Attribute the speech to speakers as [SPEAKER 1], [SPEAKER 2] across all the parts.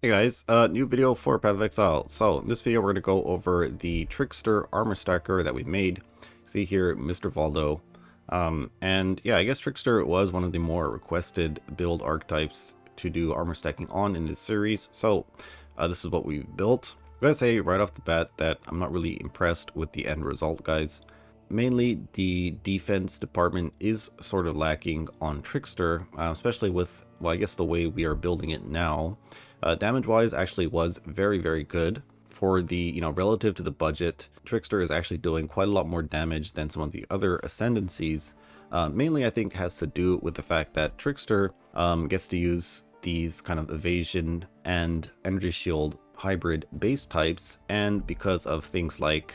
[SPEAKER 1] Hey guys, new video for Path of Exile. So in this video we're going to go over the Trickster Armour Stacker that we made. See here, Mr. Valdo. And yeah, I guess Trickster was one of the more requested build archetypes to do armor stacking on in this series. So this is what we built. I'm going to say right off the bat that I'm not really impressed with the end result, guys. Mainly the defense department is sort of lacking on Trickster, especially with, well, I guess the way we are building it now. Damage wise actually was very good for the, relative to the budget. Trickster is actually doing quite a lot more damage than some of the other ascendancies. Mainly I think has to do with the fact that Trickster gets to use these kind of evasion and energy shield hybrid base types, and because of things like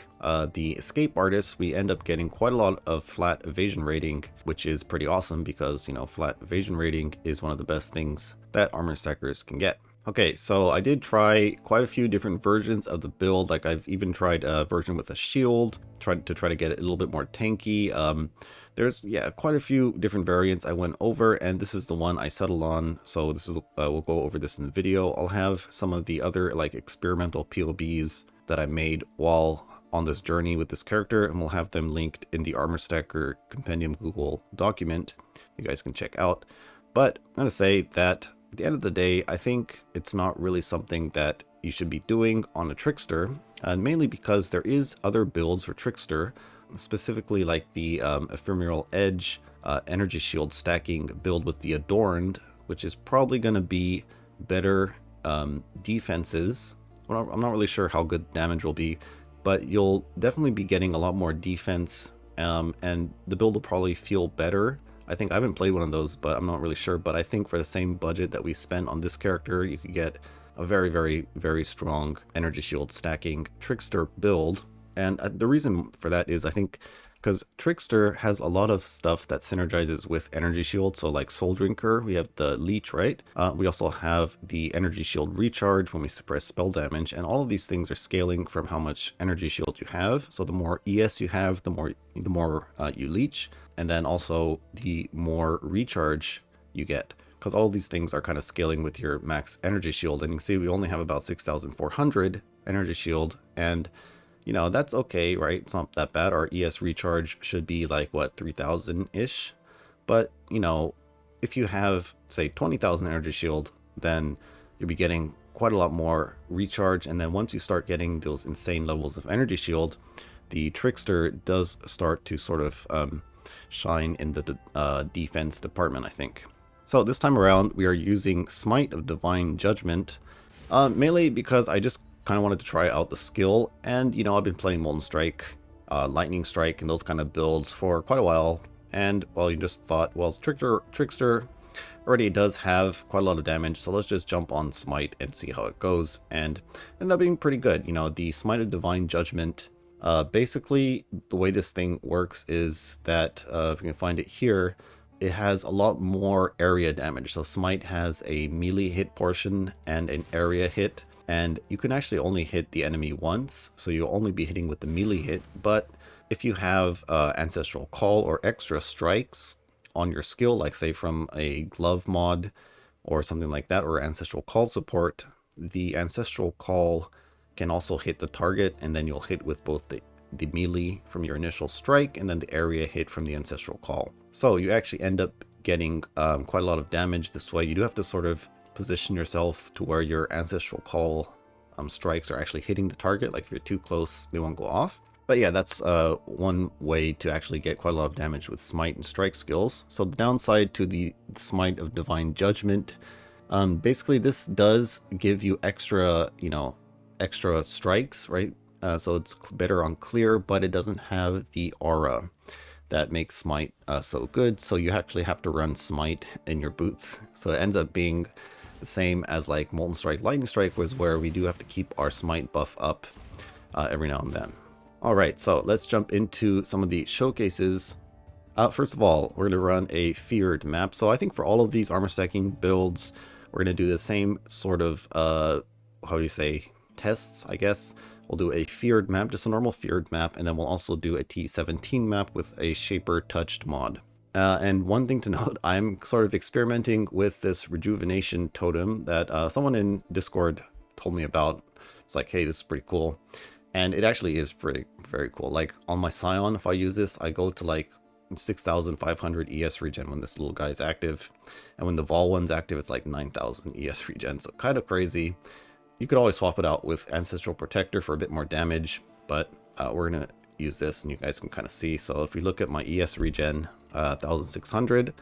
[SPEAKER 1] the escape artists, we end up getting quite a lot of flat evasion rating, which is pretty awesome because, flat evasion rating is one of the best things that armor stackers can get. Okay, so I did try quite a few different versions of the build. Like I've even tried a version with a shield, tried to get it a little bit more tanky. There's quite a few different variants I went over, and this is the one I settled on. So this is we'll go over this in the video. I'll have some of the other like experimental POBs that I made while on this journey with this character, and we'll have them linked in the Armor Stacker Compendium Google document you guys can check out. But I'm gonna say that at the end of the day, I think it's not really something that you should be doing on a Trickster, and mainly because there is other builds for Trickster, specifically like the Ephemeral Edge energy shield stacking build with the Adorned, which is probably going to be better defenses. I'm not really sure how good damage will be, but you'll definitely be getting a lot more defense, and the build will probably feel better. I think I haven't played one of those, but I'm not really sure. But I think for the same budget that we spent on this character, you could get a very strong energy shield stacking Trickster build. And the reason for that is I think because Trickster has a lot of stuff that synergizes with energy shield. So like Soul Drinker, we have the leech, right? We also have the energy shield recharge when we suppress spell damage, and all of these things are scaling from how much energy shield you have. So the more ES you have, the more you leech, and then also the more recharge you get, because all of these things are kind of scaling with your max energy shield. And you can see we only have about 6,400 energy shield, and that's okay, right? It's not that bad. Our ES recharge should be like what, 3,000 ish, but if you have say 20,000 energy shield, then you'll be getting quite a lot more recharge. And then once you start getting those insane levels of energy shield, the Trickster does start to sort of shine in the defense department, I think. So this time around we are using Smite of Divine Judgement, mainly because I just kind of wanted to try out the skill, and I've been playing Molten Strike, Lightning Strike, and those kind of builds for quite a while, and well, you just thought, well, Trickster already does have quite a lot of damage, so let's just jump on Smite and see how it goes, and ended up being pretty good. The Smite of Divine Judgement, basically the way this thing works is that if you can find it here, it has a lot more area damage. So Smite has a melee hit portion and an area hit, and you can actually only hit the enemy once, so you'll only be hitting with the melee hit. But if you have Ancestral Call or extra strikes on your skill, like say from a glove mod or something like that, or Ancestral Call support, the Ancestral Call can also hit the target, and then you'll hit with both the melee from your initial strike and then the area hit from the Ancestral Call. So you actually end up getting quite a lot of damage this way. You do have to sort of position yourself to where your Ancestral Call strikes are actually hitting the target. Like if you're too close, they won't go off. But yeah, that's one way to actually get quite a lot of damage with Smite and Strike skills. So the downside to the Smite of Divine Judgment, basically this does give you extra strikes, right? So it's better on clear, but it doesn't have the aura that makes Smite so good. So you actually have to run Smite in your boots. So it ends up being the same as like Molten Strike, Lightning Strike, was where we do have to keep our Smite buff up every now and then. All right, so let's jump into some of the showcases. First of all, we're going to run a feared map. So I think for all of these armor stacking builds, we're going to do the same sort of how do you say, tests, I guess. We'll do a feared map, just a normal feared map, and then we'll also do a T17 map with a Shaper Touched mod. And one thing to note, I'm sort of experimenting with this rejuvenation totem that someone in Discord told me about. It's like, hey, this is pretty cool. And it actually is very cool. Like on my Scion, if I use this, I go to like 6,500 ES regen when this little guy is active. And when the Vol one's active, it's like 9,000 ES regen. So kind of crazy. You could always swap it out with Ancestral Protector for a bit more damage, but we're going to use this and you guys can kind of see. So if we look at my ES regen, 1,600, and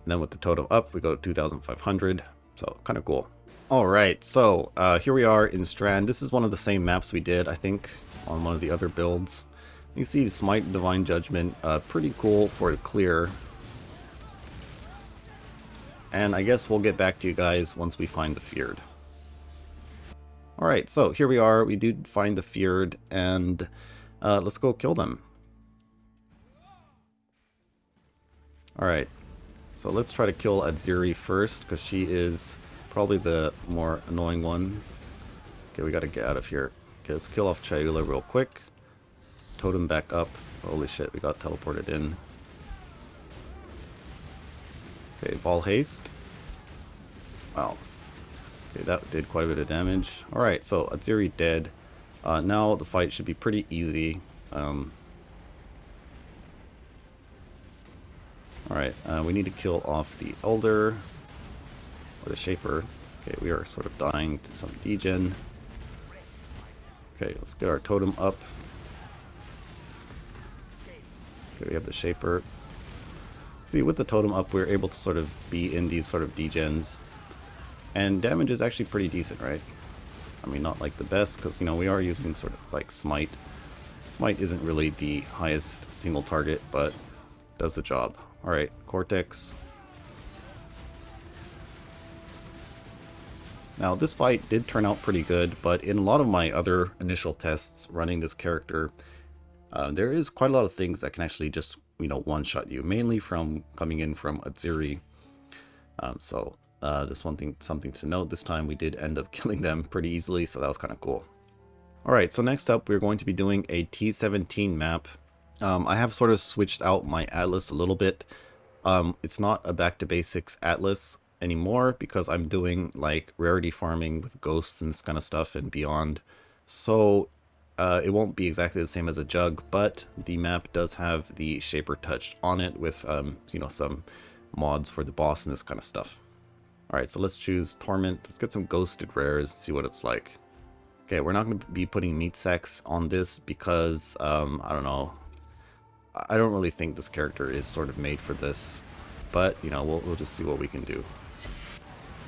[SPEAKER 1] then with the totem up, we go to 2,500. So kind of cool. All right, so here we are in Strand. This is one of the same maps we did, I think, on one of the other builds. You see the Smite, Divine Judgment, pretty cool for the clear. And I guess we'll get back to you guys once we find the Feared. Alright, so here we are. We do find the Feared, and let's go kill them. Alright, so let's try to kill Adziri first, because she is probably the more annoying one. Okay, we gotta get out of here. Okay, let's kill off Chayula real quick. Totem back up. Holy shit, we got teleported in. Okay, Vol Haste. Wow. Okay, that did quite a bit of damage. Alright, so Adziri dead. Now the fight should be pretty easy. Alright, we need to kill off the Elder. Or the Shaper. Okay, we are sort of dying to some degen. Okay, let's get our totem up. Okay, we have the Shaper. See, with the totem up, we're able to sort of be in these sort of degens. And damage is actually pretty decent, right? I mean, not like the best, because, you know, we are using sort of like Smite. Smite isn't really the highest single target, but does the job. Alright, Cortex. Now, this fight did turn out pretty good, but in a lot of my other initial tests running this character, there is quite a lot of things that can actually just, you know, one-shot you, mainly from coming in from Adziri. This something to note, this time we did end up killing them pretty easily, so that was kind of cool. Alright, so next up we're going to be doing a T17 map. I have sort of switched out my atlas a little bit. It's not a back to basics atlas anymore because I'm doing like rarity farming with ghosts and this kind of stuff and beyond. So it won't be exactly the same as a jug, but the map does have the Shaper touch on it with you know, some mods for the boss and this kind of stuff. Alright, so let's choose Torment. Let's get some ghosted rares and see what it's like. Okay, we're not going to be putting meat sacks on this because, I don't know. I don't really think this character is sort of made for this. But, you know, we'll just see what we can do.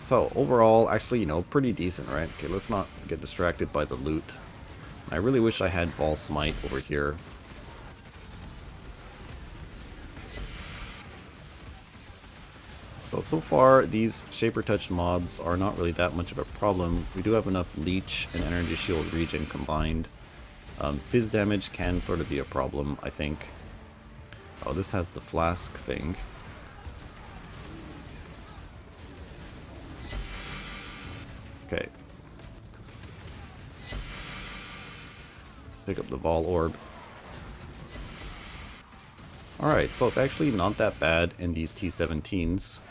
[SPEAKER 1] So, overall, actually, you know, pretty decent, right? Okay, let's not get distracted by the loot. I really wish I had Vol Smite over here. So far, these Shaper Touch mobs are not really that much of a problem. We do have enough Leech and Energy Shield regen combined. Fizz damage can sort of be a problem, I think. Oh, this has the Flask thing. Okay. Pick up the Vol Orb. Alright, so it's actually not that bad in these T17s.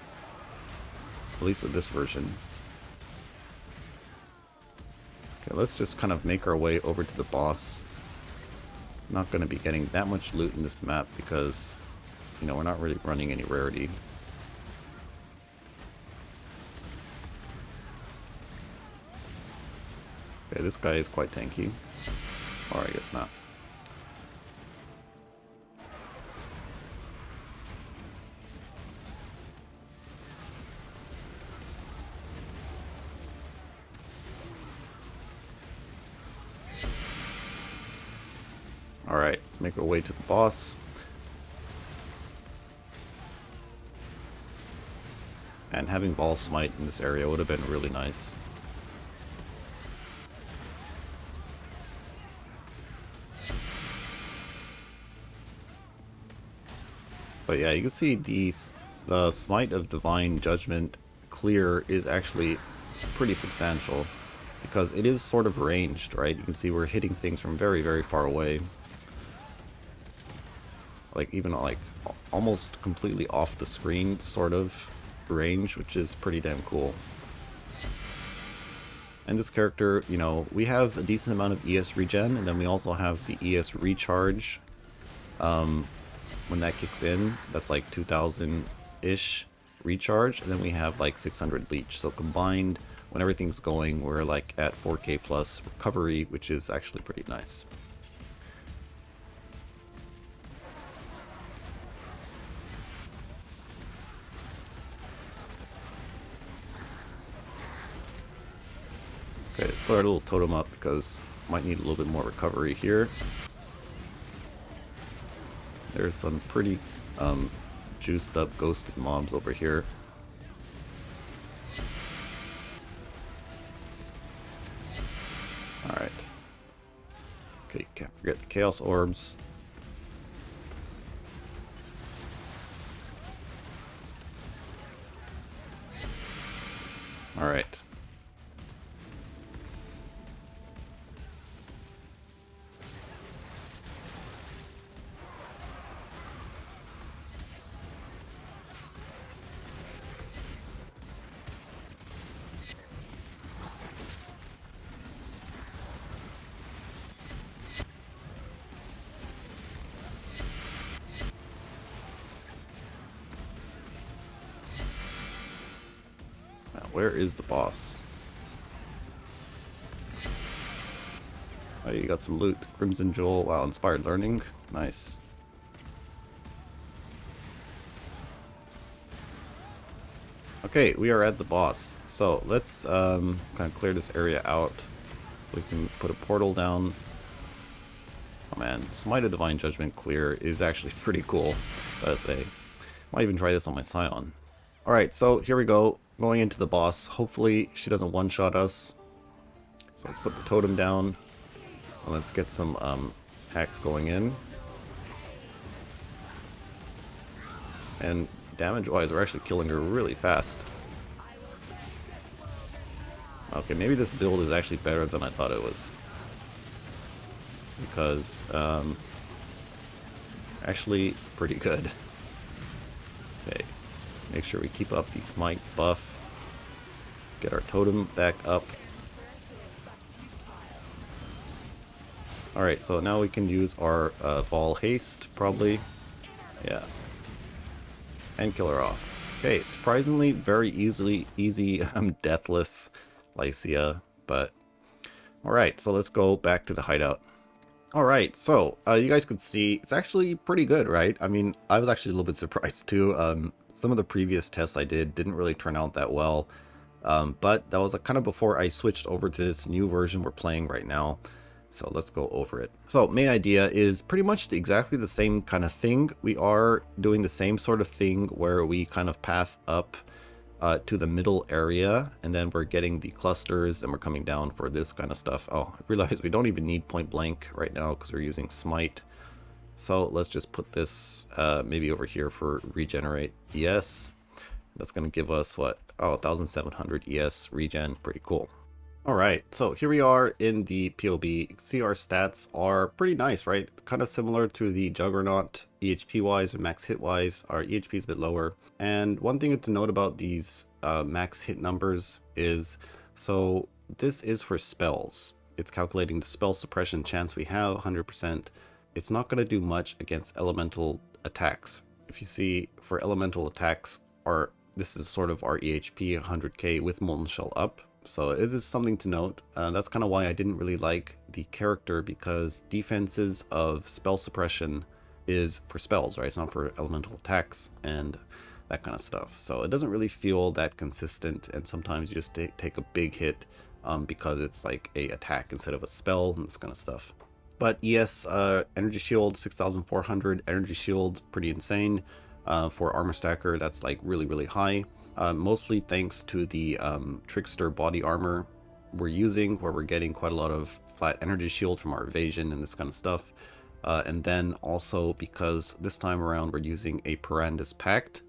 [SPEAKER 1] At least with this version. Okay, let's just kind of make our way over to the boss. Not going to be getting that much loot in this map because, you know, we're not really running any rarity. Okay, this guy is quite tanky. Or I guess not. Alright, let's make our way to the boss. And having Vol Smite in this area would have been really nice. But yeah, you can see the Smite of Divine Judgment clear is actually pretty substantial. Because it is sort of ranged, right? You can see we're hitting things from very, very far away. like even like almost completely off the screen sort of range, which is pretty damn cool. And this character, you know, we have a decent amount of ES regen, and then we also have the ES recharge. When that kicks in, that's like 2,000-ish recharge, and then we have like 600 leech. So combined, when everything's going, we're like at 4k plus recovery, which is actually pretty nice. Okay, let's put our little totem up because might need a little bit more recovery here. There's some pretty juiced up ghosted mobs over here. Alright. Okay, can't forget the Chaos Orbs. Alright. Where is the boss? Oh, you got some loot. Crimson Jewel. Wow, Inspired Learning. Nice. Okay, we are at the boss. So let's kind of clear this area out so we can put a portal down. Oh man, Smite of Divine Judgment clear is actually pretty cool, gotta say. Might even try this on my Scion. Alright, so here we go. Going into the boss. Hopefully she doesn't one-shot us. So let's put the totem down. And let's get some hacks going in. And damage-wise, we're actually killing her really fast. Okay, maybe this build is actually better than I thought it was. Because, actually pretty good. Okay. Make sure we keep up the Smite buff. Get our totem back up. Alright, so now we can use our Vol Haste, probably. Yeah. And kill her off. Okay, surprisingly very easy deathless Lycia, but... Alright, so let's go back to the hideout. Alright, so you guys could see it's actually pretty good, right? I mean, I was actually a little bit surprised too. Some of the previous tests I didn't really turn out that well, but that was kind of before I switched over to this new version we're playing right now. So let's go over it. So main idea is pretty much exactly the same kind of thing. We are doing the same sort of thing where we kind of path up to the middle area, and then we're getting the clusters, and we're coming down for this kind of stuff. Oh, I realize we don't even need point blank right now because we're using Smite. So let's just put this maybe over here for regenerate ES. That's going to give us what? Oh, 1700 ES regen. Pretty cool. Alright, so here we are in the PoB. You can see our stats are pretty nice, right? Kind of similar to the Juggernaut EHP wise and max hit wise. Our EHP is a bit lower. And one thing to note about these max hit numbers is, so this is for spells. It's calculating the spell suppression chance we have, 100%. It's not going to do much against elemental attacks. If you see, for elemental attacks, this is sort of our EHP, 100k with Molten Shell up. So it is something to note. That's kind of why I didn't really like the character, because defenses of spell suppression is for spells, right? It's not for elemental attacks and that kind of stuff. So it doesn't really feel that consistent, and sometimes you just take a big hit because it's like a attack instead of a spell and this kind of stuff. But yes, energy shield 6400, energy shield pretty insane. For armor stacker, that's like really high. Mostly thanks to the Trickster body armor we're using, where we're getting quite a lot of flat energy shield from our evasion and this kind of stuff. And then also because this time around we're using a Parandus Pact,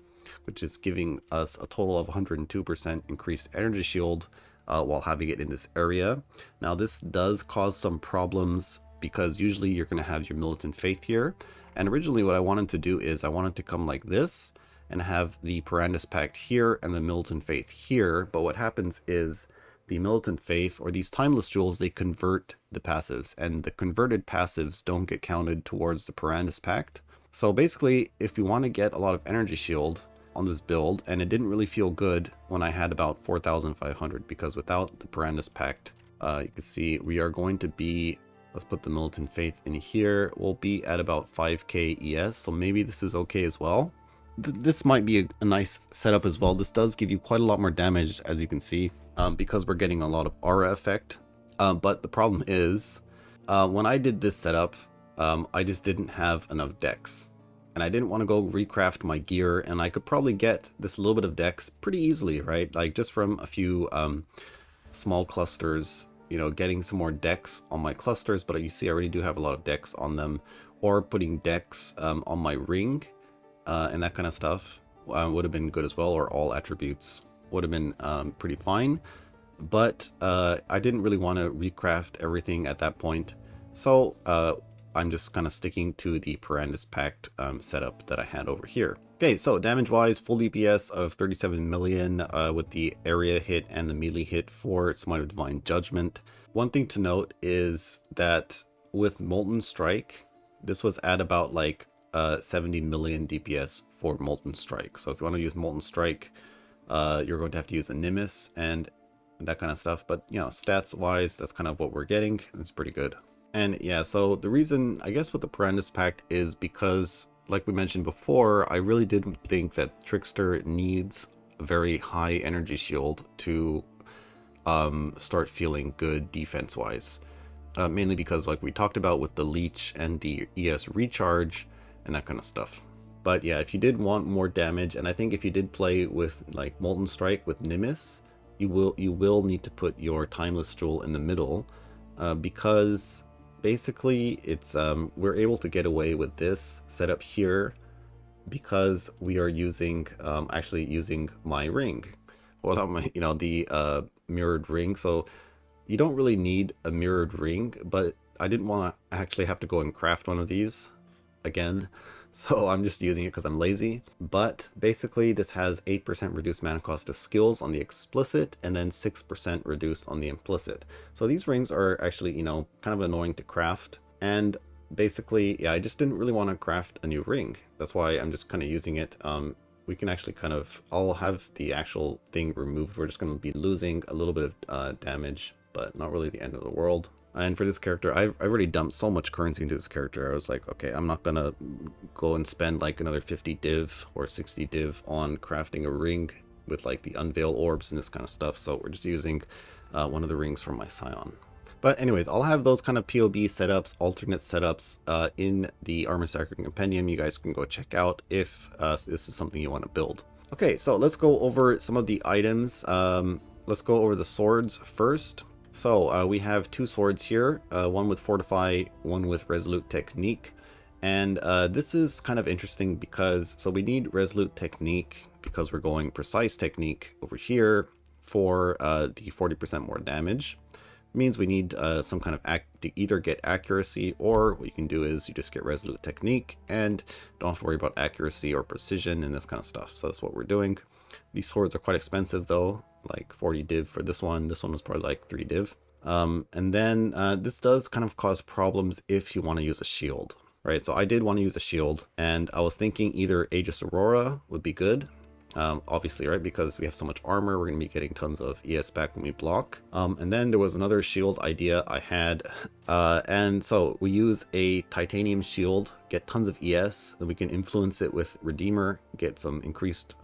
[SPEAKER 1] which is giving us a total of 102% increased energy shield while having it in this area. Now this does cause some problems, because usually you're going to have your Militant Faith here, And originally what I wanted to do is I wanted to come like this and have the Perandus Pact here and the Militant Faith here. But what happens is the Militant Faith, or these Timeless Jewels, they convert the passives, and the converted passives don't get counted towards the Perandus Pact. So basically, if we want to get a lot of energy shield on this build, and it didn't really feel good when I had about 4,500, because without the Perandus Pact, you can see we are going to be, let's put the Militant Faith in here, we'll be at about 5k ES, so maybe this is okay as well. This might be a nice setup as well. This does give you quite a lot more damage, as you can see, because we're getting a lot of aura effect. But the problem is, when I did this setup, I just didn't have enough dex. And I didn't want to go recraft my gear, and I could probably get this little bit of dex pretty easily, right? Like just from a few small clusters, you know, getting some more dex on my clusters, but you see I already do have a lot of dex on them, or putting dex on my ring. And that kind of stuff would have been good as well, or all attributes would have been pretty fine. But I didn't really want to recraft everything at that point, so I'm just kind of sticking to the Perandus Pact setup that I had over here. Okay, so damage-wise, full DPS of 37 million with the area hit and the melee hit for Smite of Divine Judgment. One thing to note is that with Molten Strike, this was at about like 70 million DPS for Molten Strike. So if you want to use Molten Strike, you're going to have to use a Nimbus and that kind of stuff. But, you know, stats wise, that's kind of what we're getting. It's pretty good. And yeah, so the reason, I guess, with the Perandus Pact is because, like we mentioned before, I really did think that Trickster needs a very high energy shield to start feeling good defense wise. Mainly because, like we talked about, with the Leech and the ES recharge and that kind of stuff. But yeah, if you did want more damage, and I think if you did play with like Molten Strike with Nimbus, you will need to put your Timeless Jewel in the middle, because basically it's we're able to get away with this setup here because we are using actually using my ring, or my, you know, the mirrored ring. So you don't really need a mirrored ring, but I didn't want to actually have to go and craft one of these again, so I'm just using it because I'm lazy. But basically this has 8% reduced mana cost of skills on the explicit, and then 6% reduced on the implicit. So these rings are actually, you know, kind of annoying to craft, and basically, yeah, I just didn't really want to craft a new ring. That's why I'm just kind of using it. We can actually kind of, I'll have the actual thing removed. We're just going to be losing a little bit of damage, but not really the end of the world. And for this character, I've already dumped so much currency into this character. I was like, okay, I'm not gonna go and spend like another 50 div or 60 div on crafting a ring with like the unveil orbs and this kind of stuff. So we're just using one of the rings from my Scion. But anyways, I'll have those kind of PoB setups, alternate setups in the Armor Stacker Compendium. You guys can go check out if this is something you want to build. Okay, so let's go over some of the items. Let's go over the swords first. So we have two swords here, one with Fortify, one with Resolute Technique. And this is kind of interesting because, so we need Resolute Technique because we're going Precise Technique over here for the 40% more damage. It means we need some kind of to either get accuracy, or what you can do is you just get Resolute Technique and don't have to worry about accuracy or precision and this kind of stuff. So that's what we're doing. These swords are quite expensive though, like 40 div for this one. This one was probably like 3 div. And then this does kind of cause problems if you want to use a shield, right? So I did want to use a shield, and I was thinking either Aegis Aurora would be good. Obviously, right, because we have so much armor, we're going to be getting tons of ES back when we block. And then there was another shield idea I had, and so we use a titanium shield, get tons of ES, then we can influence it with Redeemer, get some increased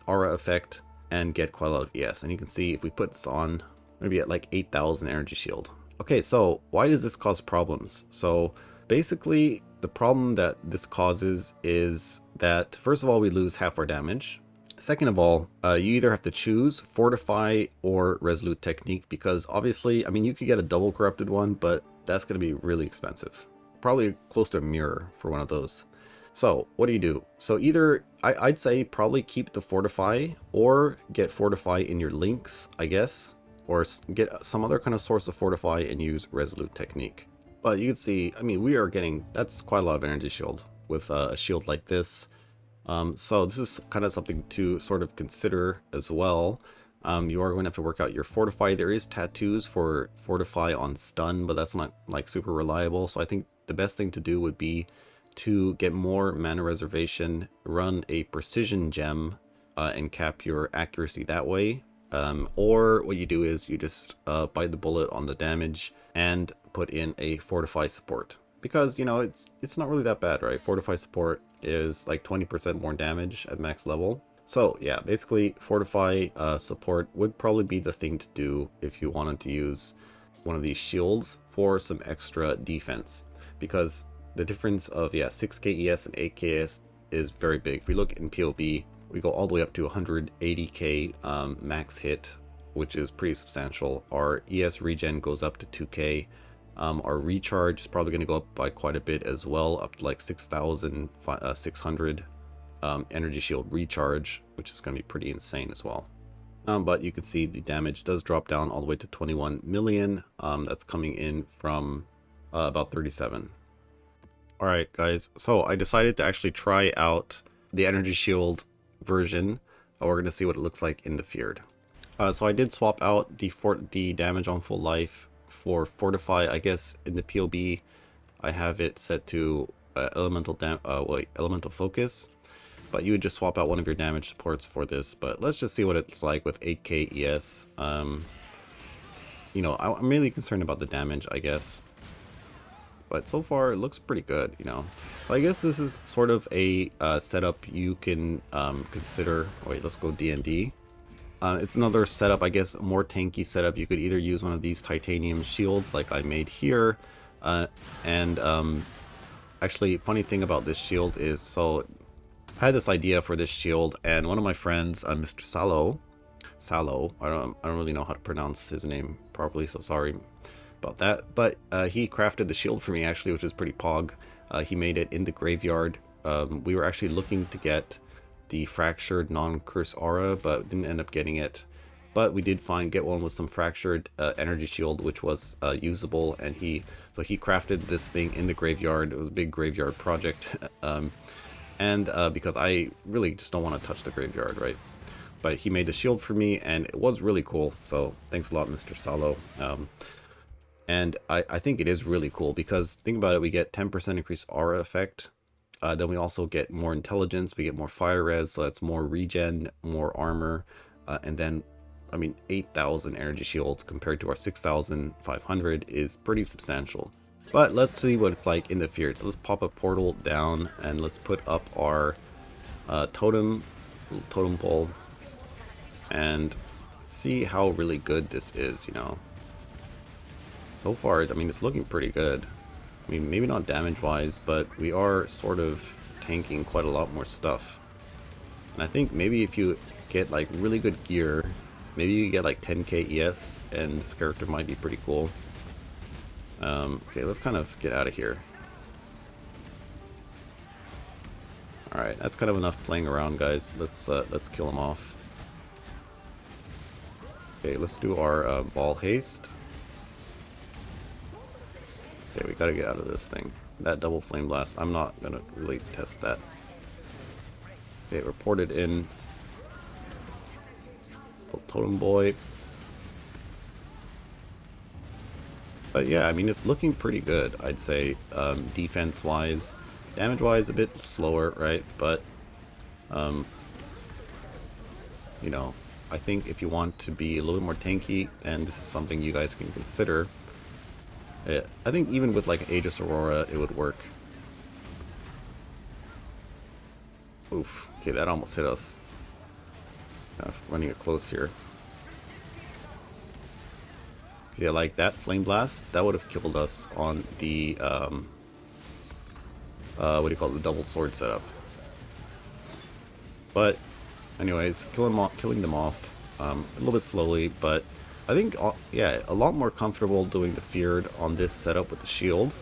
[SPEAKER 1] aura effect, and get quite a lot of ES. And you can see if we put this on, we're going to be at like 8,000 energy shield. Okay, so why does this cause problems? So basically, the problem that this causes is that, first of all, we lose half our damage. Second of all, you either have to choose Fortify or Resolute Technique, because obviously, I mean, you could get a double corrupted one, but that's going to be really expensive. Probably close to a mirror for one of those. So what do? So either, I'd say probably keep the Fortify, or get Fortify in your links, I guess, or get some other kind of source of Fortify and use Resolute Technique. But you can see, I mean, we are getting, that's quite a lot of energy shield. with a shield like this. So this is kind of something to sort of consider as well. You are going to have to work out your fortify. There is tattoos for fortify on stun, but that's not like super reliable. So I think the best thing to do would be to get more mana reservation, run a precision gem, and cap your accuracy that way. Or what you do is you just bite the bullet on the damage and put in a fortify support. Because, you know, it's not really that bad, right? Fortify support is like 20% more damage at max level. So yeah, basically Fortify support would probably be the thing to do if you wanted to use one of these shields for some extra defense. Because the difference of, yeah, 6k ES and 8k ES is very big. If we look in PoB, we go all the way up to 180k max hit, which is pretty substantial. Our ES regen goes up to 2k. Our recharge is probably going to go up by quite a bit as well, up to like 6,600 energy shield recharge, which is going to be pretty insane as well. But you can see the damage does drop down all the way to 21 million. That's coming in from about 37. Alright guys, so I decided to actually try out the energy shield version. We're going to see what it looks like in the Feared. So I did swap out the damage on full life for Fortify. I guess in the PoB I have it set to elemental focus, but you would just swap out one of your damage supports for this. But let's just see what it's like with 8k ES. You know, I'm really concerned about the damage, I guess, but so far it looks pretty good, you know. I guess this is sort of a setup you can consider. Wait, let's go D&D. It's another setup, I guess, more tanky setup. You could either use one of these titanium shields like I made here, actually, funny thing about this shield is, so I had this idea for this shield, and one of my friends, Mr. Salo, I don't really know how to pronounce his name properly, so sorry about that, but he crafted the shield for me actually, which is pretty pog. He made it in the graveyard. We were actually looking to get the fractured non-curse aura, but didn't end up getting it. But we did get one with some fractured energy shield, which was usable, and he crafted this thing in the graveyard. It was a big graveyard project, because I really just don't want to touch the graveyard, right? But he made the shield for me, and it was really cool. So thanks a lot, Mr. Salo. And I think it is really cool because think about it, we get 10% increased aura effect. Then we also get more intelligence, we get more fire res, so that's more regen, more armor, and then, I mean, 8,000 energy shields compared to our 6,500 is pretty substantial. But let's see what it's like in the Feared. So let's pop a portal down and let's put up our totem pole and see how really good this is, you know. So far, I mean, it's looking pretty good. I mean, maybe not damage-wise, but we are sort of tanking quite a lot more stuff. And I think maybe if you get, like, really good gear, maybe you get, like, 10k ES, and this character might be pretty cool. Okay, let's kind of get out of here. Alright, that's kind of enough playing around, guys. Let's kill him off. Okay, let's do our ball haste. Okay, we gotta get out of this thing. That double flame blast, I'm not gonna really test that. Okay, reported in. Totem boy. But yeah, I mean, it's looking pretty good, I'd say, defense-wise. Damage-wise, a bit slower, right? But, you know, I think if you want to be a little bit more tanky, then this is something you guys can consider. I think even with like Aegis Aurora, it would work. Oof. Okay, that almost hit us. Kind of running it close here. Yeah, like that Flame Blast, that would have killed us on the, what do you call it, the double sword setup. But, anyways, killing them off a little bit slowly, but I think, yeah, a lot more comfortable doing the Feared on this setup with the shield.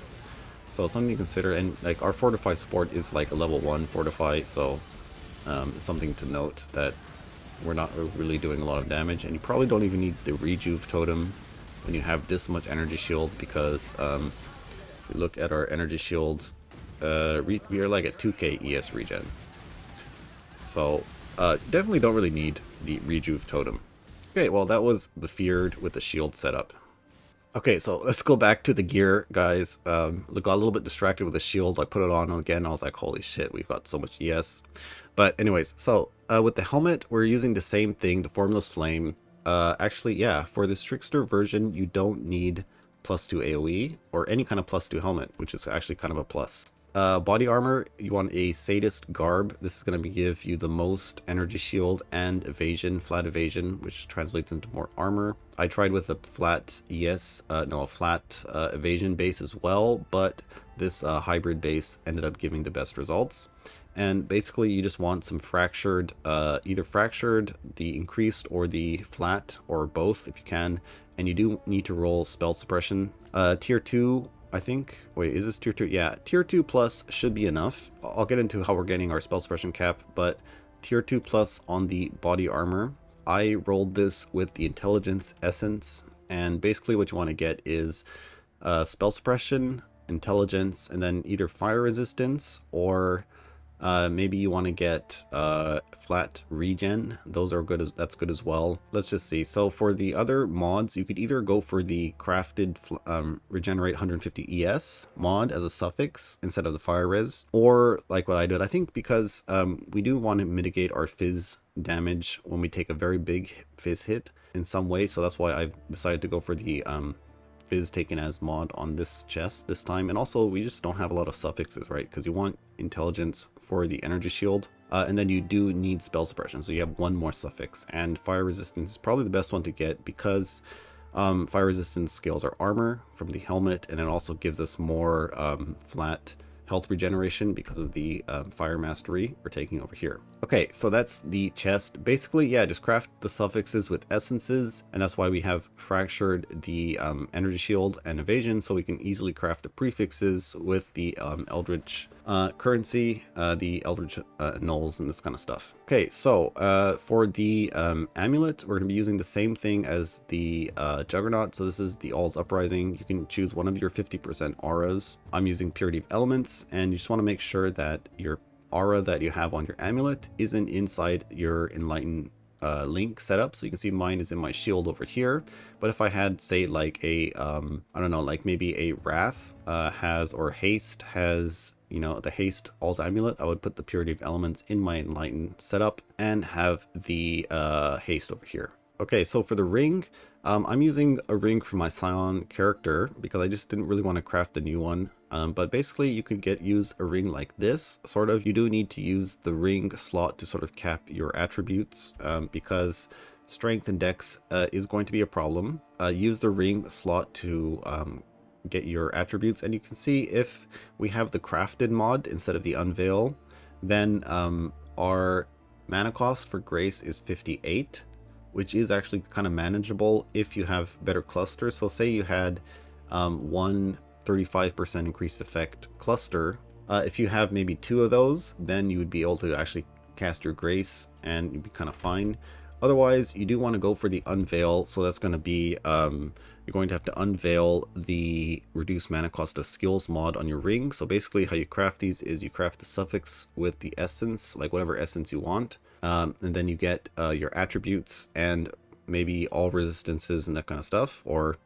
[SPEAKER 1] So it's something to consider, and like our Fortify support is like a level 1 Fortify, so it's something to note that we're not really doing a lot of damage, and you probably don't even need the Rejuve Totem when you have this much energy shield, because if you look at our energy shield, we are like at 2k ES regen. So definitely don't really need the rejuve totem. Okay, well that was the feared with the shield setup. Okay, so let's go back to the gear, guys. Got a little bit distracted with the shield. I put it on again. I was like, holy shit, we've got so much ES. But anyways, so with the helmet, we're using the same thing, the Formless Flame. Actually, yeah, for this Trickster version, you don't need +2 AoE or any kind of +2 helmet, which is actually kind of a plus. Body armor, you want a Sadist Garb. This is going to give you the most energy shield and evasion, flat evasion, which translates into more armor. I tried with a flat evasion base as well, but this hybrid base ended up giving the best results. And basically you just want some fractured, either fractured, the increased, or the flat, or both if you can. And you do need to roll spell suppression. Tier 2, I think. Wait, is this tier 2? Yeah, tier 2 plus should be enough. I'll get into how we're getting our spell suppression cap, but tier 2 plus on the body armor. I rolled this with the intelligence essence, and basically what you want to get is spell suppression, intelligence, and then either fire resistance, or maybe you want to get flat regen. Those are good, that's good as well. Let's just see. So for the other mods, you could either go for the crafted regenerate 150 ES mod as a suffix instead of the fire res, or like what I did. I think because we do want to mitigate our fizz damage when we take a very big fizz hit in some way, so that's why I decided to go for the fizz taken as mod on this chest this time. And also we just don't have a lot of suffixes, right? Because you want intelligence for the energy shield, and then you do need spell suppression, so you have one more suffix. And fire resistance is probably the best one to get because fire resistance scales our armor from the helmet, and it also gives us more flat health regeneration because of the fire mastery we're taking over here. Okay, so that's the chest. Basically, yeah, just craft the suffixes with essences, and that's why we have fractured the energy shield and evasion, so we can easily craft the prefixes with the eldritch currency, the eldritch nulls, and this kind of stuff. Okay, so for the amulet, we're going to be using the same thing as the Juggernaut. So this is the All's Uprising. You can choose one of your 50% auras. I'm using Purity of Elements, and you just want to make sure that your aura that you have on your amulet isn't inside your Enlighten link setup. So you can see mine is in my shield over here. But if I had, say, like a I don't know, like maybe a Wrath has, or Haste has, you know, the Haste All's Amulet, I would put the Purity of Elements in my Enlighten setup and have the Haste over here. Okay, so for the ring, I'm using a ring for my Scion character because I just didn't really want to craft a new one. But basically you could use a ring like this, sort of. You do need to use the ring slot to sort of cap your attributes, because strength and dex is going to be a problem. Use the ring slot to get your attributes, and you can see if we have the crafted mod instead of the unveil, then our mana cost for grace is 58, which is actually kind of manageable if you have better clusters. So say you had one 35% increased effect cluster. If you have maybe 2 of those, then you would be able to actually cast your grace and you'd be kind of fine. Otherwise, you do want to go for the unveil. So that's going to be you're going to have to unveil the reduced mana cost of skills mod on your ring. So basically how you craft these is you craft the suffix with the essence, like whatever essence you want, and then you get your attributes and maybe all resistances and that kind of stuff, or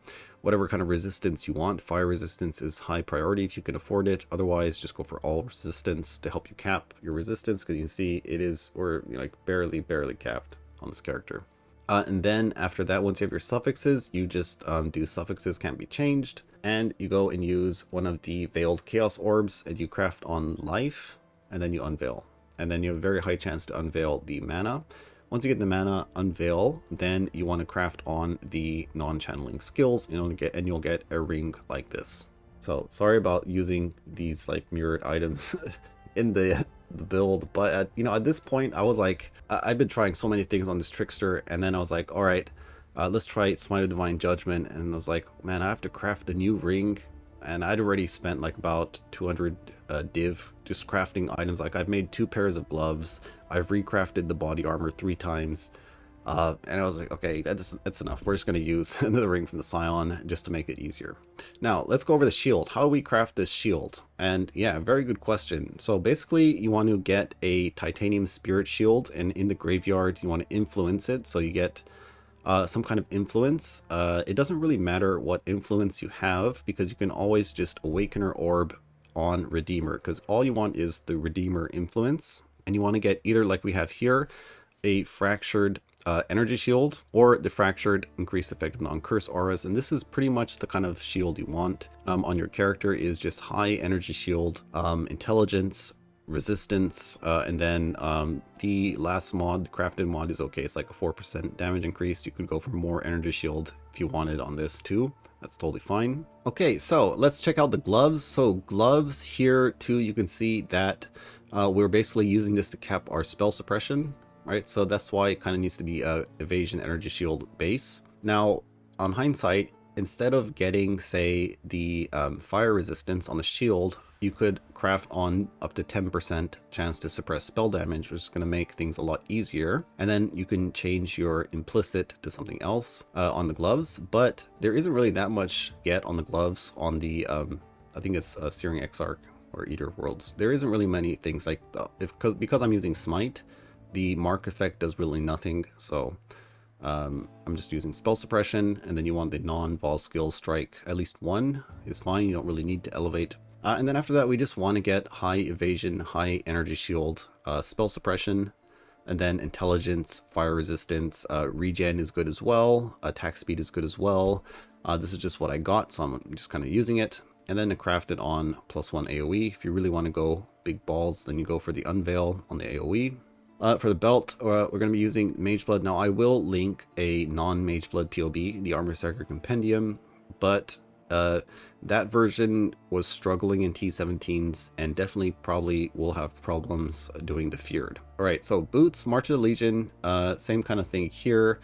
[SPEAKER 1] whatever kind of resistance you want. Fire resistance is high priority if you can afford it. Otherwise, just go for all resistance to help you cap your resistance, because you can see it is, or you know, like barely capped on this character. And then after that, once you have your suffixes, you just do suffixes can't be changed, and you go and use one of the veiled chaos orbs, and you craft on life, and then you unveil, and then you have a very high chance to unveil the mana. Once you get the mana unveil, then you want to craft on the non-channeling skills, and you'll get a ring like this. So sorry about using these like mirrored items in the build, but at this point I was like, I've been trying so many things on this Trickster, and then I was like, all right, let's try Smite of Divine Judgment, and I was like, man, I have to craft a new ring, and I'd already spent like about 200 div just crafting items. Like I've made 2 pairs of gloves, I've recrafted the body armor 3 times, And I was like, okay, that's enough. We're just going to use the ring from the Scion just to make it easier. Now, let's go over the shield. How do we craft this shield? And yeah, very good question. So basically, you want to get a titanium spirit shield, and in the graveyard, you want to influence it. So you get some kind of influence. It doesn't really matter what influence you have, because you can always just Awakener Orb on Redeemer, because all you want is the Redeemer influence. And you want to get either, like we have here, a fractured energy shield, or the fractured increased effect of non-curse auras. And this is pretty much the kind of shield you want on your character, is just high energy shield, intelligence, resistance, and then the last mod, the crafted mod, is okay. It's like a 4% damage increase. You could go for more energy shield if you wanted on this too. That's totally fine. Okay, so let's check out the gloves. So gloves here too, you can see that we're basically using this to cap our spell suppression. Right, so that's why it kind of needs to be a evasion energy shield base. Now, on hindsight, instead of getting, say, the fire resistance on the shield, you could craft on up to 10% chance to suppress spell damage, which is going to make things a lot easier. And then you can change your implicit to something else on the gloves. But there isn't really that much yet on the gloves on the, I think it's Searing Exarch or Eater Worlds. There isn't really many things like, because I'm using Smite, the mark effect does really nothing, so I'm just using spell suppression. And then you want the non-vol skill strike, at least one is fine, you don't really need to elevate. And then after that, we just want to get high evasion, high energy shield, spell suppression, and then intelligence, fire resistance, regen is good as well, attack speed is good as well. This is just what I got, so I'm just kind of using it. And then to craft it on +1 AoE. If you really want to go big balls, then you go for the Unveil on the AoE. For the belt, we're going to be using Mageblood. Now, I will link a non-Mageblood PoB, the Armour Stacker Compendium, but that version was struggling in T17s and definitely probably will have problems doing the Feared. Alright, so boots, March of the Legion, same kind of thing here.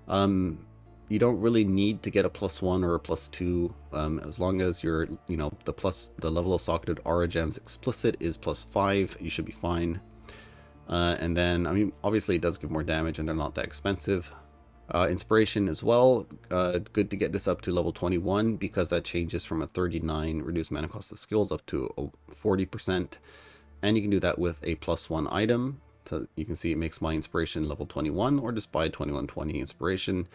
[SPEAKER 1] You don't really need to get a +1 or a +2, as long as you're, the level of socketed aura gems explicit is +5, you should be fine. And then, I mean, obviously it does give more damage and they're not that expensive. Inspiration as well, good to get this up to level 21, because that changes from a 39 reduced mana cost of skills up to a 40%. And you can do that with a +1 item. So you can see it makes my inspiration level 21, or just buy 2120 inspiration.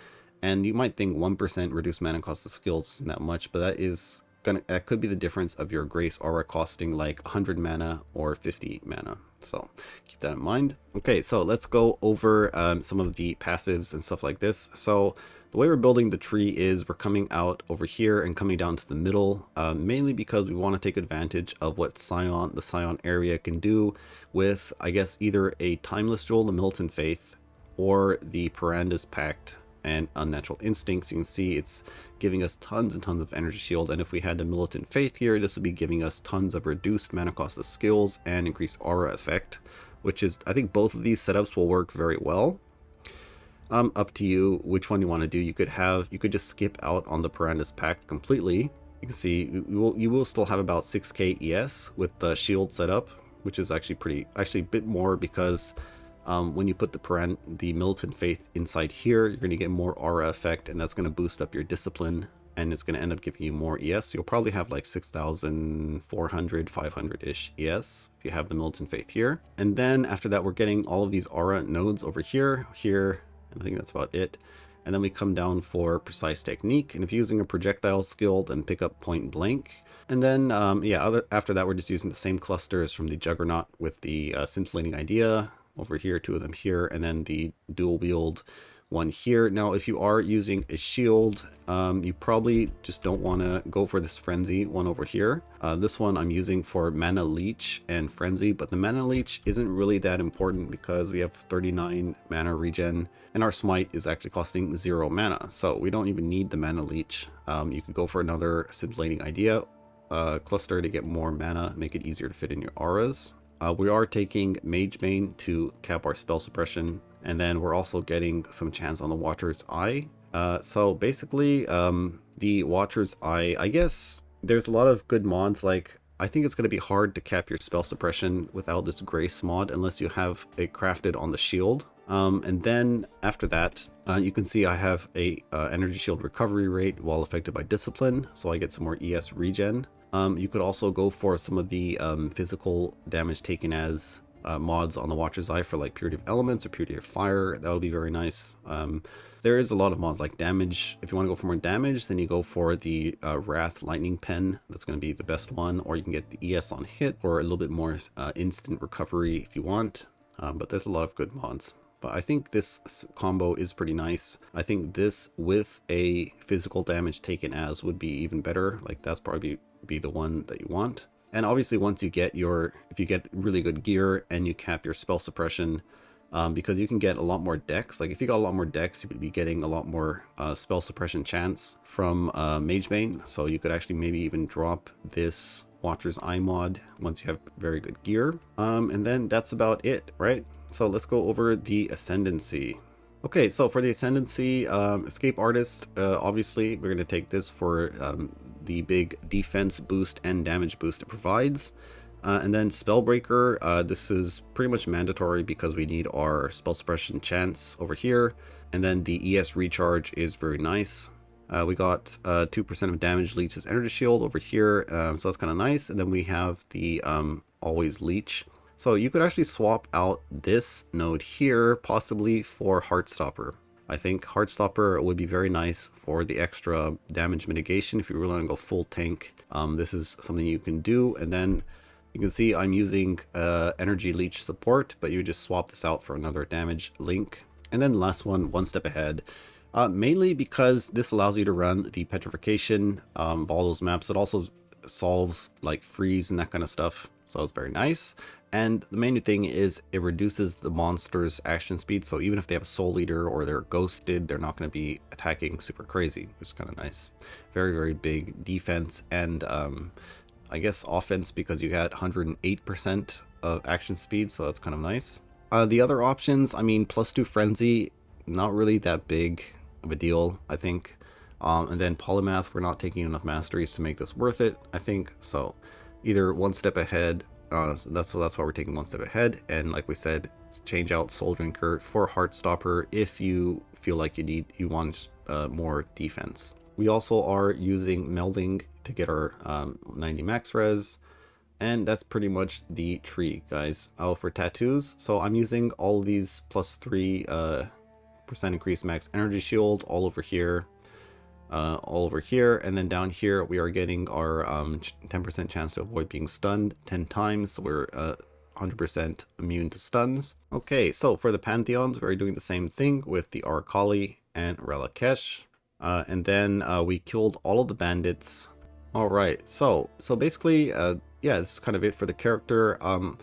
[SPEAKER 1] And you might think 1% reduced mana cost of skills isn't that much, but that could be the difference of your Grace Aura costing like 100 mana or 50 mana. So keep that in mind. Okay, so let's go over some of the passives and stuff like this. So the way we're building the tree is we're coming out over here and coming down to the middle, mainly because we want to take advantage of what the Scion area can do with, I guess, either a Timeless Jewel, the Militant Faith, or the Piranda's Pact and Unnatural Instincts. You can see it's giving us tons and tons of energy shield, and if we had the Militant Faith here, this would be giving us tons of reduced mana cost of skills and increased aura effect, which is, I think both of these setups will work very well. Up to you which one you want to do. You could just skip out on the Piranda's Pact completely. You can see you will still have about 6k ES with the shield setup, which is actually a bit more, because when you put the Militant Faith inside here, you're going to get more aura effect, and that's going to boost up your discipline, and it's going to end up giving you more ES. You'll probably have like 6,400, 500-ish ES if you have the Militant Faith here. And then after that, we're getting all of these aura nodes over here, and I think that's about it. And then we come down for Precise Technique, and if you're using a projectile skill, then pick up Point Blank. And then, after that, we're just using the same clusters from the Juggernaut with the Scintillating Idea over here, 2 of them here, and then the dual wield one here. Now, if you are using a shield, you probably just don't want to go for this Frenzy one over here. This one I'm using for Mana Leech and Frenzy, but the Mana Leech isn't really that important because we have 39 mana regen, and our Smite is actually costing 0 mana, so we don't even need the Mana Leech. You could go for another Scintillating Idea cluster to get more mana, make it easier to fit in your auras. We are taking Magebane to cap our spell suppression, and then we're also getting some chance on the Watcher's Eye. So basically, the Watcher's Eye, I guess there's a lot of good mods. Like, I think it's going to be hard to cap your spell suppression without this Grace mod unless you have it crafted on the shield. And then after that, you can see I have a energy shield recovery rate while affected by discipline, so I get some more ES regen. You could also go for some of the physical damage taken as mods on the Watcher's Eye for like Purity of Elements or Purity of Fire. That would be very nice. There is a lot of mods like damage. If you want to go for more damage, then you go for the Wrath Lightning Pen. That's going to be the best one. Or you can get the ES on hit or a little bit more instant recovery if you want. But there's a lot of good mods. But I think this combo is pretty nice. I think this with a physical damage taken as would be even better. Like that's probably be the one that you want. And obviously once you get if you get really good gear and you cap your spell suppression, because you can get a lot more dex. Like if you got a lot more dex, you would be getting a lot more spell suppression chance from Magebane. So you could actually maybe even drop this Watcher's Eye mod once you have very good gear. And then that's about it, right? So let's go over the Ascendancy. Okay, so for the Ascendancy, Escape Artist, obviously we're going to take this for the big defense boost and damage boost it provides. And then Spellbreaker, this is pretty much mandatory because we need our spell suppression chance over here. And then the ES recharge is very nice. We got 2% of damage leeches energy shield over here, so that's kind of nice. And then we have the always leech. So you could actually swap out this node here possibly for Heartstopper. I think Heartstopper would be very nice for the extra damage mitigation if you really want to go full tank. This is something you can do. And then you can see I'm using energy leech support, but you just swap this out for another damage link. And then the last one step ahead. Mainly because this allows you to run the petrification of all those maps. It also solves like freeze and that kind of stuff, so it's very nice. And the main thing is it reduces the monster's action speed, so even if they have a soul eater or they're ghosted, they're not going to be attacking super crazy, which is kind of nice. Very, very big defense and I guess offense because you got 108% of action speed, so that's kind of nice. The other options, I mean, +2 frenzy, not really that big of a deal, I think. And then polymath, we're not taking enough masteries to make this worth it, I think. So either one step ahead, so that's why we're taking one step ahead. And like we said, change out Soul Drinker for Heartstopper if you feel like you want more defense. We also are using melding to get our 90 max res. And that's pretty much the tree, guys. For tattoos, so I'm using all of these +3% increased max energy shield all over here, and then down here we are getting our 10% chance to avoid being stunned 10 times, so we're 100% immune to stuns. Okay, so for the Pantheons, we're doing the same thing with the Arakali and Relakesh, and then we killed all of the bandits. All right, so basically, yeah, this is kind of it for the character. I'm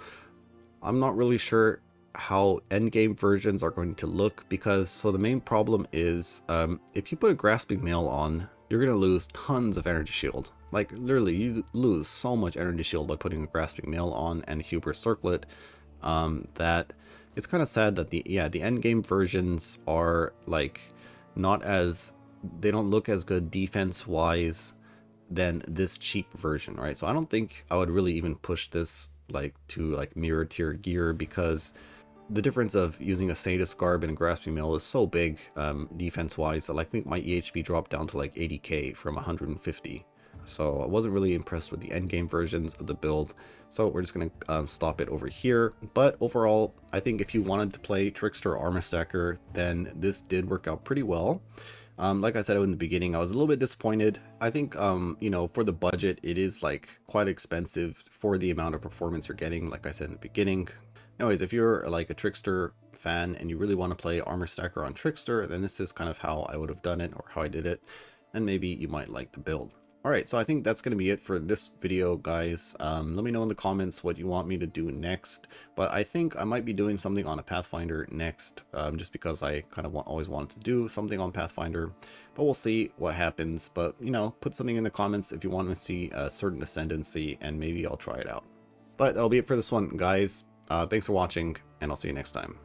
[SPEAKER 1] not really sure how endgame versions are going to look because the main problem is if you put a grasping mail on, you're gonna lose tons of energy shield. Like literally, you lose so much energy shield by putting a grasping mail on and Hubris circlet that it's kind of sad that the endgame versions are like they don't look as good defense wise than this cheap version, right? So I don't think I would really even push this like to like mirror tier gear because the difference of using a Sadist Garb and a Grasping Mail is so big defense wise that I think my EHP dropped down to like 80k from 150. So I wasn't really impressed with the endgame versions of the build, so we're just going to stop it over here. But overall, I think if you wanted to play Trickster Armour Stacker, then this did work out pretty well. Like I said in the beginning, I was a little bit disappointed. I think, you know, for the budget, it is like quite expensive for the amount of performance you're getting, like I said in the beginning. Anyways, if you're like a Trickster fan and you really want to play Armor Stacker on Trickster, then this is kind of how I would have done it or how I did it, and maybe you might like the build. Alright, so I think that's going to be it for this video, guys. Let me know in the comments what you want me to do next, but I think I might be doing something on a Pathfinder next, just because I kind of always wanted to do something on Pathfinder, but we'll see what happens. But, you know, put something in the comments if you want to see a certain ascendancy, and maybe I'll try it out. But that'll be it for this one, guys. Thanks for watching, and I'll see you next time.